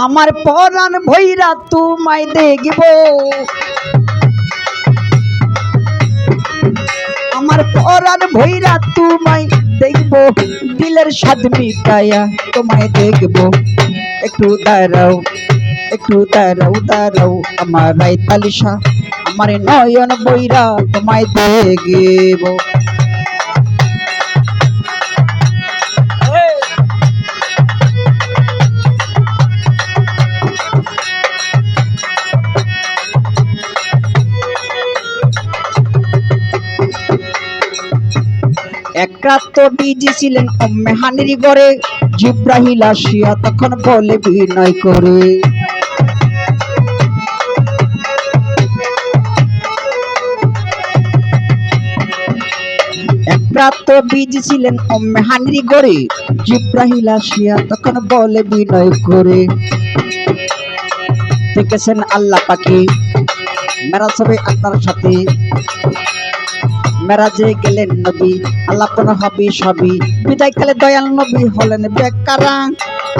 আমার পরাণ ভৈরা তোমায় দেখব, আমার পরাণ ভৈরা তোমায় দেখব, দিলের স্বাদ মিটায়া তোমায় দেখব। একটু দাঁড়াও, একটু দাঁড়াও, দাঁড়াও আমার রাইতালিশা, আমার নয়ন বৈরা তোমায় দেখব। এক রাত তো বিজি ছিলেন অম্মে হানির ঘরে, জিব্রাহিল আসিয়া তখন বলে বিনয় করে, এক রাত তো বিজি ছিলেন অম্মে হানির ঘরে, জিব্রাহিল আসিয়া তখন বলে বিনয় করে, দেখেছেন আল্লাহ পাখি মেরাজ হবে আপনার সাথে, মেরাজে গেলেন নবী আল্লাপন হবি সবই, বিদায় কালে দয়াল নবী হলেন বেকারা,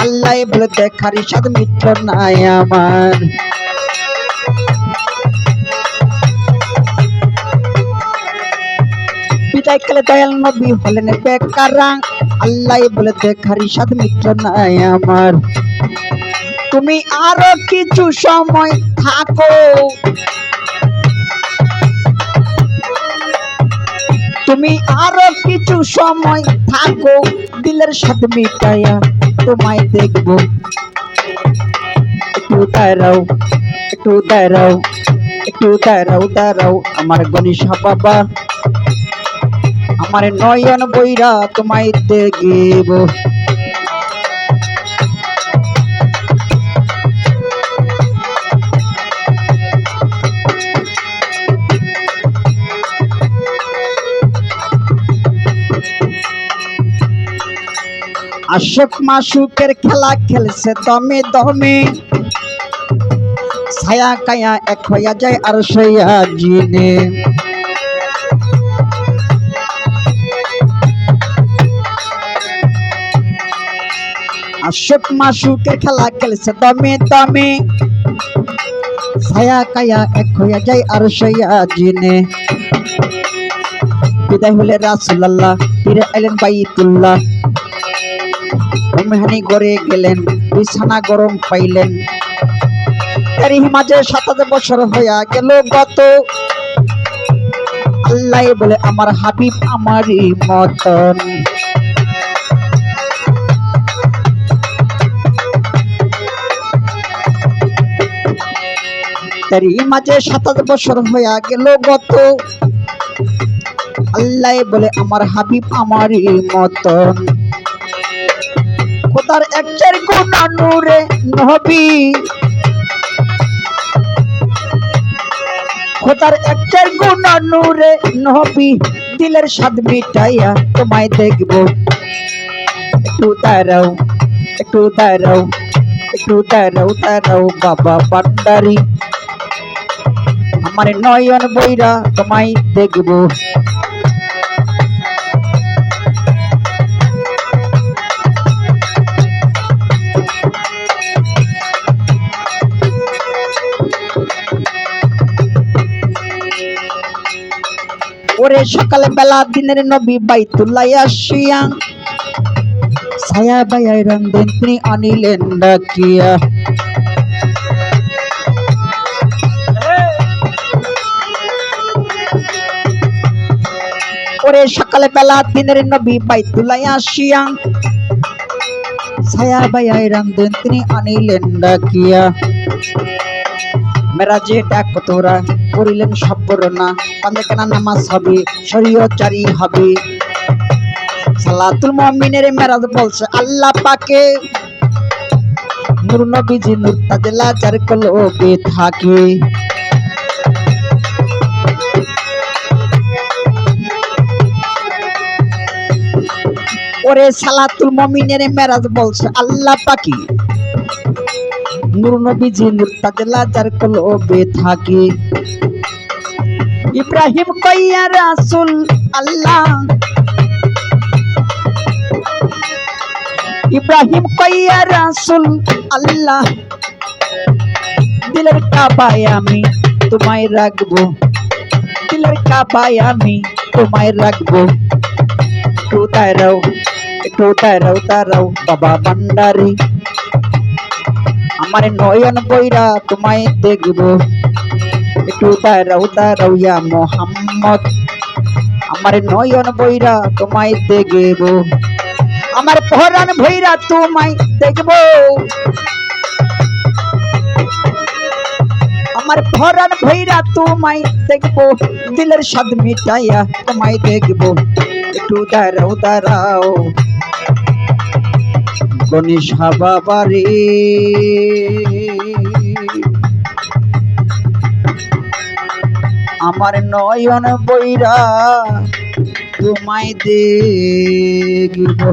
আল্লাহ বলে দেখারি সাদ মিত্র নাই আমার। বিদায় কালে দয়াল নবী হলেন বেকারা, আল্লাহ বলে দেখারি সাদ মিত্র নাই আমার। তুমি আরো কিছু সময় থাকো, তুমি আরো কিছু সময় থাকো, দিলের স্বাদ মিটায়া তোমায় দেখব। একটু দাঁড়াও, একটু দাঁড়াও, একটু দাঁড়াও, দাঁড়াও আমার গণেশা বাবা, আমার নয়ন বৈরা তোমায় দেখব। আশক মাসুকের খেলা খেলছে দমে দমে, ছায়া কায়া এক হইয়া যায় আর সইয়া জিনে। আশক মাসুকের খেলা খেলছে দমে দমে, ছায়া কায়া এক হইয়া যায় আর সইয়া জিনে। বিদায় হলে রাসূলুল্লাহ ফিরে এলেন বাইতুল্লাহ, মেহানি ঘরে গেলেন বিছানা গরম পাইলেন, এরই মাঝে ৭ বছর হইয়া গেল গত, আল্লাহ বলে আমার হাবিব আমারই মতন। এরই মাঝে ৭ বছর হইয়া গেল গত, আল্লাহ বলে আমার হাবিব আমারই মতন। খোদার একটার গুণা নূরে নবী, খোদার একটার গুণা নূরে নবী, দিলের স্বাদ মিটাইয়া তোমায় দেখব। একটু দাঁড়াও, একটু দাঁড়াও, একটু দাঁড়াও, দাঁড়াও বাবা ভান্ডারী, আমার নয়ন বৈরা তোমায় দেখব। ওরে সকাল বেলা দিনের নবী বাইতুল্লাহ আসিয়া, ছায়া বায়ায় রান্ধেন তিনি আনিলেন ডাকিয়া। ওরে সকাল বেলা দিনের নবী বাইতুল্লাহ আসিয়া, ছায়া বায়ায় রান্ধেন তিনি আনিলেন ডাকিয়া। মেরাজে ডাক তোরা করিলেন সব্বরনা, পাঞ্জাকানা নামাজ হবে শরীয়ত জারি হবে। সালাতুল মুমিনের মেরাজ বলছে আল্লাহ পাকে, নূর নবীজি নূর তাজলা যার কলবে থাকে। ওরে সালাতুল মুমিনের মেরাজ বলছে আল্লাহ পাকে, নূর নবীজি নূর তাজলা যার কলবে থাকে। ইব্রাহিম কইয়া রাসূল আল্লাহ, ইব্রাহিম কইয়া রাসূল আল্লাহ দিলের কাবায় আমি তোমায় রাখবো, দিলের কাবায় আমি তোমায় রাখবো। একটু দাঁড়াও, একটু দাঁড়াও দাঁড়াও বাবা ভান্ডারি, আমার নয়ন বইরা তোমায় দেখবো। একটু দাঁড়াও দাঁড়াও ইয়া মোহাম্মদ, আমার নয়ন বইরা তোমায় দেখবো, আমার পরাণ ভৈরা তোমায় দেখবো, আমার পরাণ ভৈরা তোমায় দেখবো, দিলের স্বাদ মিটাইয়া তোমায় দেখবো। একটু দাঁড়াও দাঁড়াও গণেশা বাবারে, আমার নয়ন বইরা তোমায় দেখবো।